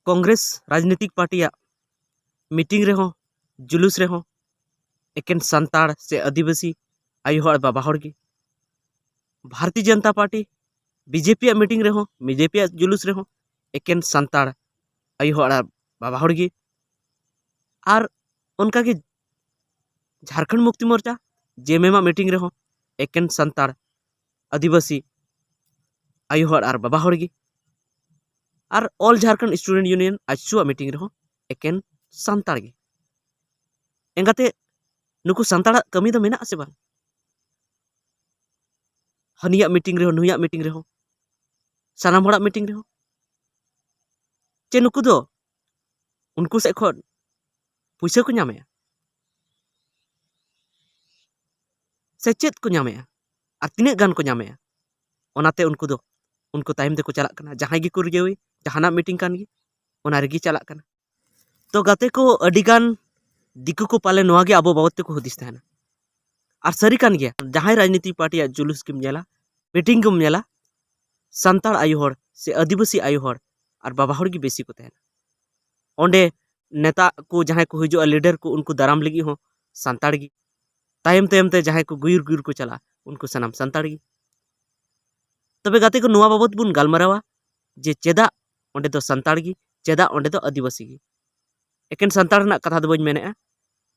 कांग्रेस राजनीतिक party meeting रहो जुलूस रहो एकेन सान्ताड़ से आदिवासी आयु हड़ बाबा हड़ गे। Bharatiya Janata party BJP meeting रहो बीजेपी जुलूस रहो एकेन सान्ताड़ आयु हड़ बाबा हड़ गे। और उनका के झारखंड मुक्ति मोर्चा जेएमएम मीटिंग रहो एकेन सान्ताड़ आदिवासी आयु हड़ और बाबा हड़ गे। और all Jharkhand student union AJSU meeting रहो एकेन सान्ताड़ गे। एंगाते नुकु सान्ताड़ कमी दो मेना से बांग हनिया मीटिंग रहो नुया मीटिंग रहो सानाम हड़ा मीटिंग रहो चे नुकु दो उनको से खन पैसा को नामे से चेत को नामे और तीन गान को नामे ओनाते उनको दो उनको टाइम तेको चला कना जहां गी को रिजेवे जहाना मीटिंग कान गी ओना रेगी चला कना। तो गाते को अडिगान दिकु को पाले नोआ गे आबो बाबत को हुदिस तहना और सरी कान गया जहां राजनीति पार्टी जुलूस किम नेला मीटिंग किम नेला सान्ताड़ आयु हड़ से आदिवासी आयु हड़ और बाबा हड़ गी बेसी को तहना। ओंडे नेता को जहां को हिजो लीडर को उनको दाराम लगी हो सान्ताड़ गी तायम तायम ते जहां को गुयर गुयर को चला उनको सनाम सान्ताड़ गी। तबे गाते को नुआ बाबत बुन गालमारावा जे चेदा ओंडे दो सान्ताड़ गी चेदा ओंडे दो आदिवासी गी एकेन सान्ताड़ ना कथा दो बज मेने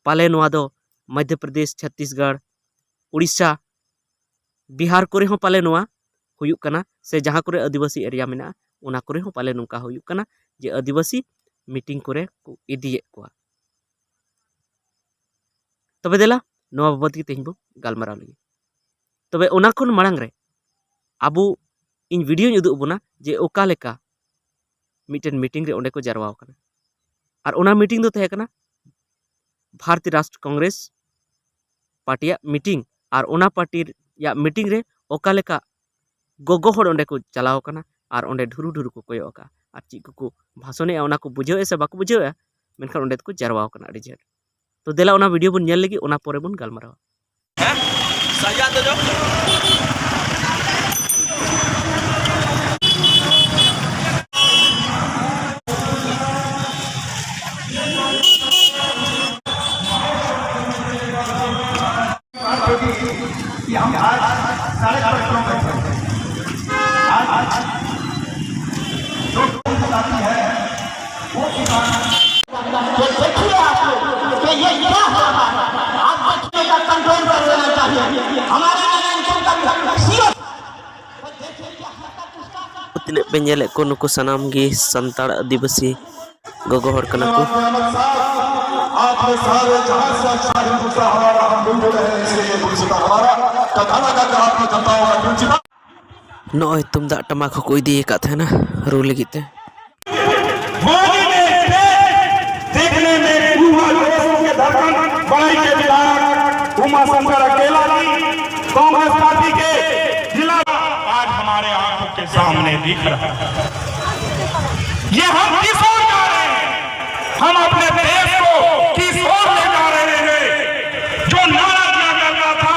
पाले नुआ दो मध्य प्रदेश छत्तीसगढ़ उड़ीसा बिहार को हो पाले नुआ हुयुक कना से जहां को आदिवासी एरिया मेना उना को हो पाले नुका हुयुक कना जे आदिवासी मीटिंग को इदिए को। तबे देला नुआ बाबत की तेज बो गालमाराव लगी। तबे उना खन मांग रे आबू इन वीडियो उदुग बोना जे ओका लेका मिटन मीटिंग रे ओंडे को जारवा कना और ओना मीटिंग दो तहे कना भारतीय राष्ट्र कांग्रेस पार्टी मीटिंग और ओना पार्टी या मीटिंग रे ओका लेका गोगो हड़ ओंडे को चलाव कना और ओंडे ढुरु ढुरु को कोयोका और ची को भाषणे ओना को बुझावे से बाको बुझावे मेनखान ओंडे को जारवा कना अड़ी जेर। तो देला ओना वीडियो बन नेल लगी ओना परे बन गालमारावा सजा दो हम आज 8:30 आज जो जाती है वो तो देखिए आप लोग कि ये क्या है आप बच्चे का कंट्रोल कर लेना चाहिए हमारे तिने बेंजेले को नुको सनाम गी सान्ताड़ आदिवासी गोगो हड़ कना को आपने सारे जहां से सारे दूसरा हमारा हम बोल रहे हैं इसलिए पुलिस का हमारा कथाना का आपने जनता होगा कुछ नॉय तुम दा टमाक को इदी का था ना रू लगी थे मोदी ने देखने में पूरा देश के धड़कन बड़ाई के विधायक उमा शंकर अकेला कांग्रेस पार्टी के जिला आज हमारे आंखों के सामने दिख रहा है। ये हम किस ओर जा रहे हैं हम अपने देश को किस ओर ले जा रहे हैं जो नारा दिया करता था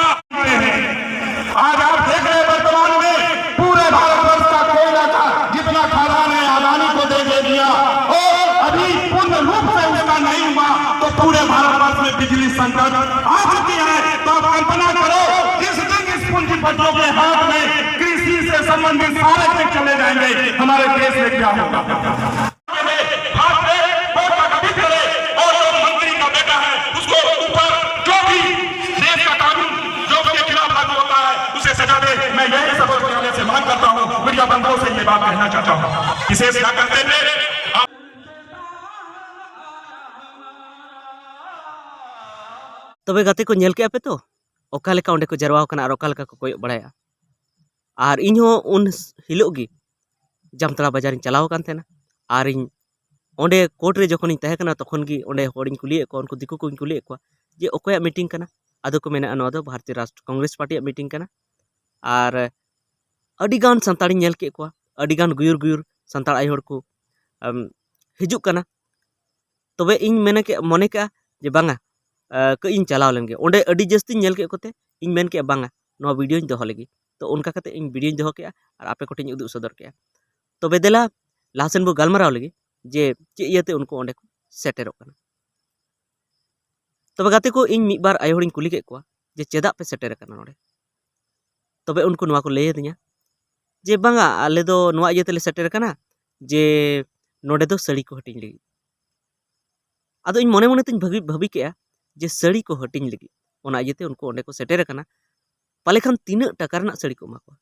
आज आप देख रहे हैं वर्तमान में पूरे भारतवर्ष का कोयला था जितना खदान है अदानी को दे दिया और अभी पूर्ण रूप से उसका नहीं हुआ तो पूरे भारतवर्ष में बिजली संकट आ चुकी है। तो आप कल्पना करो इस दिन इस पूंजीपतियों के हाथ में कृषि से संबंधित सारे चले जाएंगे हमारे देश में क्या होगा। मैं यही सबक देने से मांग करता हूं मीडिया बंधुओं से ये बात कहना चाहता हूं इसे क्या करते थे तबे गाते को नेल के पे तो ओका लेका ओंडे को जरवाव कना और ओका लेका को कोय बड़ाया और इन हो उन हिलोगी जामतला बाजार चलाव कान थेना और इन ओंडे कोर्ट रे जखन तहे कना तखन गी ओंडे होड़िन कुलिए को उनको दिकु को कुलिए को जे ओकया मीटिंग कना आदो को मेना नवा दो भारतीय राष्ट्र कांग्रेस पार्टी मीटिंग कना और अडिगान सान्ताड़ी नेल के को अडिगान गुयुर गुयुर सान्ताड़ आय हड़ को हिजुक कना तबे इन मेने के मने का जे बांगा क इन चलाव लेंगे ओंडे अडी जस्ती नेल के कोते इन मेन के बांगा नो वीडियो दोहो लगी तो उनका कते इन वीडियो दोहो के और आपे कोटिन उदुग सदर के तबे देला लाहसेन बो गालमाराव लगी जे चे इयाते उनको ओंडे को सेटेरोग कना। तबे गाते को इन मिद बार आयो हड़िन कुली केद कोवा जे चेदा पे सेटेर कना नोडे। तबे उनको नोवा को लई दिया जे बांगा आले दो नोवा इया तेले सेटेर कना जे नोडे दो सड़ी को हटिंग लगी। आदो इन मने मने तिन भाबी केया जे सड़ी को हटिंग लगी ओना इयाते उनको ओंडे को सेटेर कना पाले खान तीना टाका रना सड़ी को एमा कोवा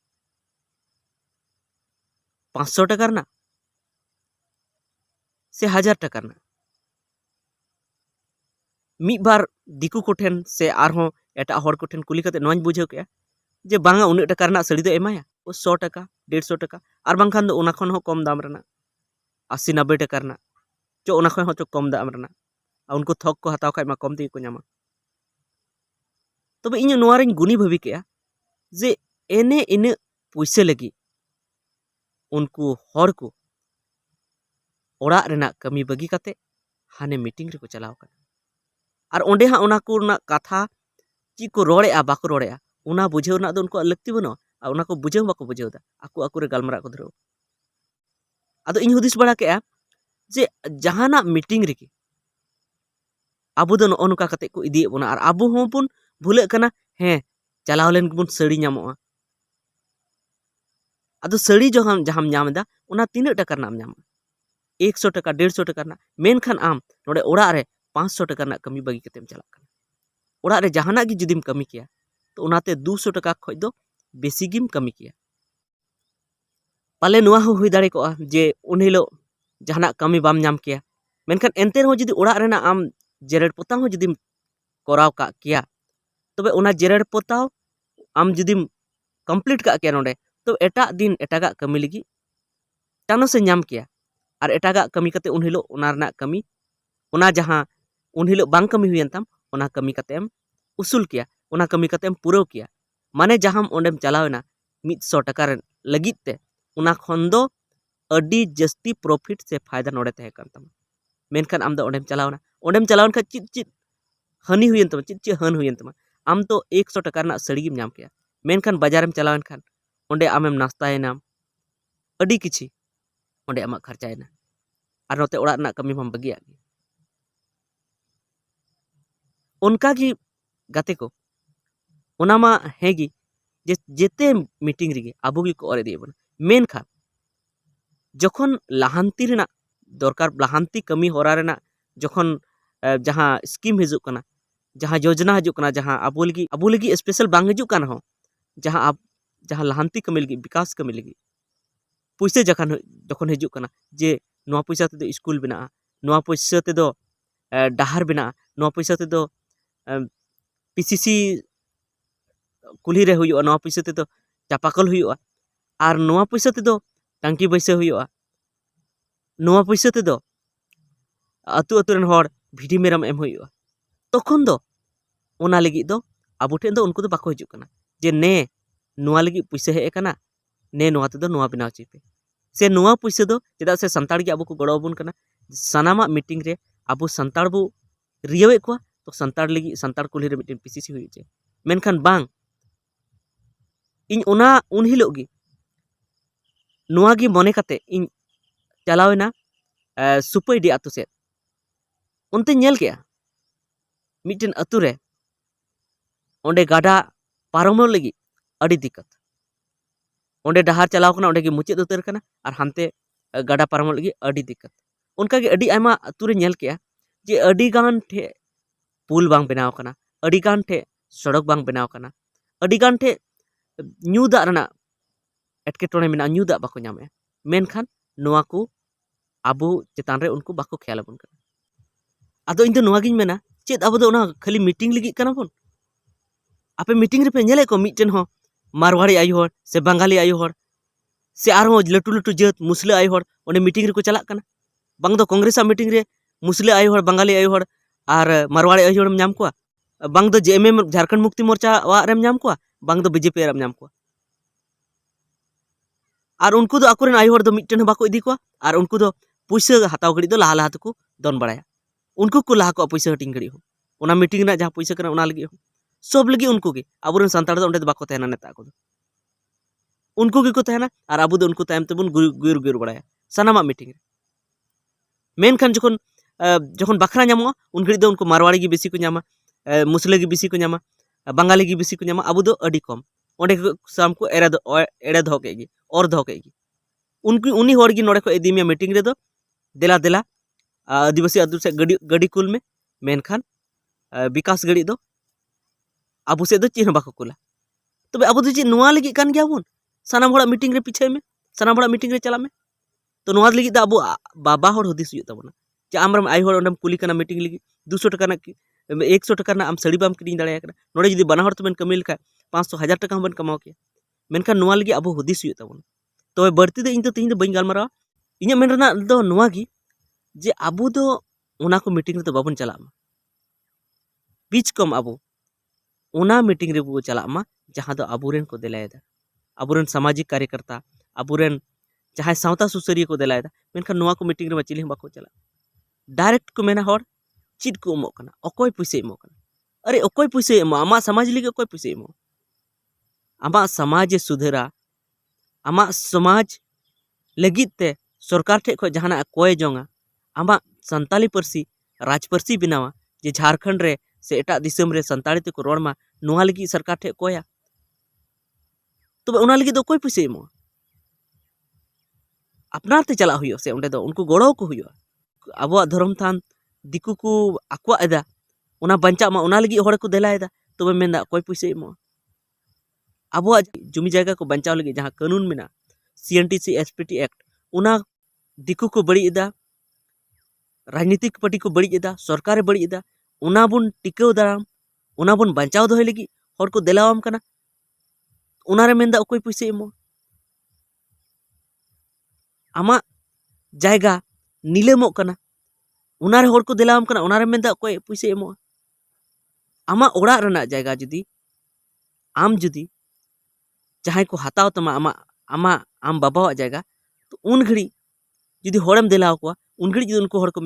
500 टाका रना से 1000 टाका रना। मिद बार दिकू को ठेन से आरहों एटा हर को ठेन कुली कते नोवाñ बुझाव केया जे बांगा उन्ना टाका रना सड़ी दो एमाया 100 टाका 150 टाका आर बांखान दो ओना खन हो कम दाम रना 80 90 टाका रना चो ओना खन हो चो कम दाम रना आ उनको थक को हताव खाय मा कम तेगे को ᱧᱟᱢᱟ। तबे इन नोवा रिन गुनी भाबी केया जे एने इन पैसा लगी उनको हर को ओड़ा रेना कमी बगी काते हाने मीटिंग रे को चलाव कना आर ओंडे हा ओना को ना कथा ची को रोड़ेआ बाको रोड़ेआ ओना बुझाव ना दो उनको लगती बनो आ ओना को बुझाव बाको बुझाव दा आको आको रे गालमरा को धरो। आदो इन हुदिस बड़ा केया जे जहाना मीटिंग रे आबो दो नो नुका कते को इदी बोना आर आबो हों बुन भूले कना हे चलाव लेन बुन सड़ी ᱧᱟᱢᱚᱜᱼᱟ। आदो सड़ी जो हम जहां ᱧᱟᱢ दा ओना तीना टाका रना ᱧᱟᱢᱟ 100 टाका 150 टाका रना मेनखान आम नोडे ओड़ा रे 500 टाका रना कमी बगी कतेम चला कना ओड़ा रे जहाना गी जुदीम कमी किया तो ओनाते 200 टाका खoj दो बेसी गिम कमी किया। पाले नुआ हो हुई दाड़े कोआ जे उन हिलो जहाना कमी बाम ᱧᱟᱢ किया मेनखान एनते हो जुदी ओड़ा रेना आम जेरेड़ पोताव हो जुदीम कोराव का किया तबे ओना जेरेड़ पोताव आम जुदीम कंप्लीट का किया नोडे तो एटा दिन एटागा कमी लगी टानो से ᱧᱟᱢ किया आर एटागा कमी कते उन हिलो ओना रना कमी ओना जहां उन हिलो बांग कमी हुयन ताम ओना कमी कतेम उसूल किया ओना कमी कतेम पुराव किया माने जहां ओंडेम चलावेना 100 टाका रे लगित ते ओना खन दो अडी जस्ती प्रॉफिट से फायदा नोडे तहे कान ताम। मेनखान आम दो ओंडेम चलावन खा चित हानि हुयन ताम चित हन हुयन ताम आम तो 100 टाका रना सड़ी गिम ᱧᱟᱢ किया मेनखान बाजारम चलावन खान ओंडे आमेम नास्तायेना अडी किछि ओंडे आमा खर्चायना आर नोते ओड़ा रना कमी माम बगिया उनका की गाते को ओनामा हेगी जे जेते मीटिंग रिगे आबो गी को ओरे दिए मेनखान जखन लाहांती रेना दरकार लाहांती कमी होरा रेना जखन जहां स्कीम हिजुक कना जहां योजना हिजुक कना जहां आबो लगी स्पेशल बांग हिजुक कना हो जहां लाहांती कमी लगी विकास कमी लगी पैसा जखन हिजुक कना जे नोआ पैसा ते स्कूल बना नोआ पैसा ते डहार बना नोआ पैसा ते पीसीसी कुल्ही रे हुयुआ नोआ पैसा ते चापाकल हुयुआ आर नोआ पैसा ते टांकी बैसा हुयुआ नोआ पैसा ते अतु अतु रेन हर भिडी मेरम एम हुयुआ तखन दो ओना लगी दो आबो ठेन दो उनको दो बाको हिजुक कना जे ने नोआ लगी पैसा हे कना ने नोआ ते नोआ बनाव चिपे से नोआ पैसा दो चेदा से संताड़ गे आबो को गड़ो आबोन कना सानामा मीटिंग रे आबो संताड़ बो रियावे को तो संताड़ लगी संताड़ कुल्ही रे मिटेन पीसीसी हुई चे मेनखान बांग इन ओना उन हिलो गी नोआ गी मने काते इन चलावेना सुपैडी आतु से उनते नेल के मिटेन अतु रे ओंडे गाडा पारमो लगी अड़ी दिक्कत ओंडे डहार चलाव कना ओंडे गी मुचाद उतर कना आर हानते गाडा पारमो लगी अड़ी दिक्कत उनका गे अड़ी आयमा अतु रे नेल के जे अड़ी गान ठे पुल बांग बनाव कना अड़ी गान ठे सड़क बांग बनाव कना अड़ी गान ठे ᱧᱩ ᱫᱟᱜ ᱨᱮᱱᱟᱜ एटकेटोणे मेना ᱧᱩ ᱫᱟᱜ बाको ᱧᱟᱢᱮ मेनखान नोआ को आबो चेतान रे उनको बाको ख्याल आबोन कना आदो इन दो नोआ गिन मेना चेद आबो दो ओना खाली मीटिंग लगी कना बोन आपे मीटिंग रे पे नेले को मिटन हो मारवाड़ी आयु हर से बंगाली आयु हर से आर हो लटू लटू जात मुसले आयु हर ओने मीटिंग रे को चला कना बांग दो कांग्रेस मीटिंग रे मुसले आयु हर बंगाली आयु हर आर मारवाड़ी आयु हर नाम को बांग दो जेएमएम झारखंड मुक्ति मोर्चा वा रेम नाम को बांग दो बीजेपी रेम नाम को आर उनको दो आकोरेन आयु हर दो मिटन बाको इदी को आर उनको दो पैसा हताव घड़ी दो लाहा लाहा तको दोन बड़ाया उनको को लाहा को पैसा हटिंग घड़ी हो ओना मीटिंग ना जहां पैसा कना ओना लगी हो सब लगी उनको के आबोरेन संताड़ दो ओंडे बाको तहना नेता को उनको के को तहना आर आबो दो उनको तायम तेबुन गुर गुर बड़ाया सनामा मीटिंग मेनखान जखन जखन बाखरा ᱧᱟᱢᱚᱜᱼᱟ उन घड़ी दो उनको मारवाड़ी की बेसी को ᱧᱟᱢᱟ मुसले की बेसी को ᱧᱟᱢᱟ बंगाली की बेसी को ᱧᱟᱢᱟ ᱟᱵᱚ ᱫᱚ ᱟᱹᱰᱤ ᱠᱚᱢ ᱚᱸᱰे ᱥᱟᱢ ᱠᱚ ᱮᱲᱮ ᱫᱚᱦᱚ ᱠᱮᱫ ᱜᱮ ᱚᱨ ᱫᱚᱦᱚ ᱠᱮᱫ ᱜᱮ उनी हर की नोड़े को इदी में मीटिंग रे दो देला देला आदिवासी अदु से गड़ी कुल में मेनखान विकास गड़ी दो आबू से दो चीन बाको कुला तबे आबू दो ची नुआ लगी कान गया बुन सानाम हड़ा मीटिंग रे पीछे में सानाम हड़ा मीटिंग रे चला में तो नुआ लगी दा आबू बाबा हड़ हदिस हुई तबना जे आमरम आई हड़ ओंडम कुली कना मीटिंग लगी 200 टका ना 100 टका ना आम सड़ी बाम किडिंग दाड़े कना नोड़े जदी बना हड़ तबेन कमी लखा 500 1000 टका हम कमाओ के मेनखान नुआ लगी आबू हदिस हुई तबना तो बढ़ती दो इन तो तीन बी गालमारा इन मेन दो नुआ गी जे आबू दो ओना को मीटिंग रे तो बाबन चला बीच कम आबू ओना मीटिंग रे बो चला जहाँ दो आबूरेन को दिलायदा आबूरेन सामाजिक कार्यकर्ता आबूरेन जहाँ सावता सुसरिया को दिलायदा मेनखान नुआ को मीटिंग रे चिली बाको चला डायरेक्ट को मेना हर चीज को एमो कना अकोय पैसे एमो कना अरे अकोय पैसे एमो आमा समाज लगे अकोय पैसे एमो आमा समाज सुधरा आमा समाज लगित ते सरकार ठे खो जहाना कोय जोंगा आमा संताली परसी राजपरसी बनावा जे झारखंड रे से एटा दिसम रे संताली ते को रोड़मा नुआ लगी सरकार ठे कोया तो उना लगी दो कोई पैसे एमो अपनार ते चला हुयो से उंडे दो उनको गड़ो को हुयो आबो धर्म थान दिकु को आक्वा एदा उना बंचा मा उना लगी हड़ को देला एदा तो मेंदा कोई पैसे एमो आबो जमी जायगा को बंचाव लगी जहाँ कानून में CNTC SPT एक्ट उना दिकु को बड़ी एदा राजनीतिक पार्टी को बड़ी एदा सरकार बड़ी एदा उना बुन टिकाव दाराम उना बुन बंचाव दोहे लगी हर को देलावाम कना उना रे मेंदा कोई पैसे एमो आमा जायगा नीलमो कना उना रे हर को देलावाम कना उना रे मेंदा कोई पैसे एमो आमा ओड़ा रना जायगा जुदी आम जुदी जहाँ को हताव तमा आमा आमा आम बाबा जायगा तो उन घड़ी जुदी हड़म दिलाव को उन घड़ी जुदी उनको हड़ को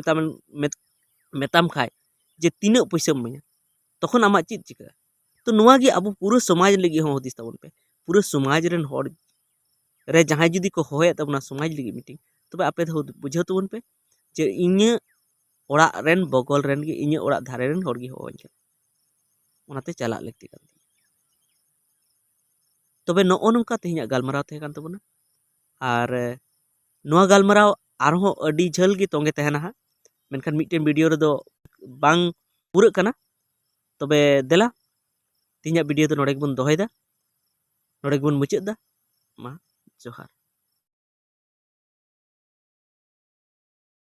मेताम खाए जे तीन पैसा मैं तखन आमा चीज चिका तो नुआ गे अब पूरा समाज लगी हो हदिस तबन पे पूरा समाज रेन हड़ रे जहाँ जुदी को होय तबना समाज लगी मीटिंग तबे आपे तो बुझाव तबन पे जे इन्य ओड़ा रेन बगल रेन गे इन्य ओड़ा धारे रेन हड़ गे होय ओनाते चला लगती कान तबे नो नोंका तेहना गालमाराव थे कान तबना आर नुआ गालमाराव आरहो अडी झल गे तोंगे तहना हा मेनखान मिटन वीडियो रे दो बांग पूरा कना तबे देला तेहना वीडियो तो नोडे बन दोहयदा नोडे बन मुचाद दा मा जोहार।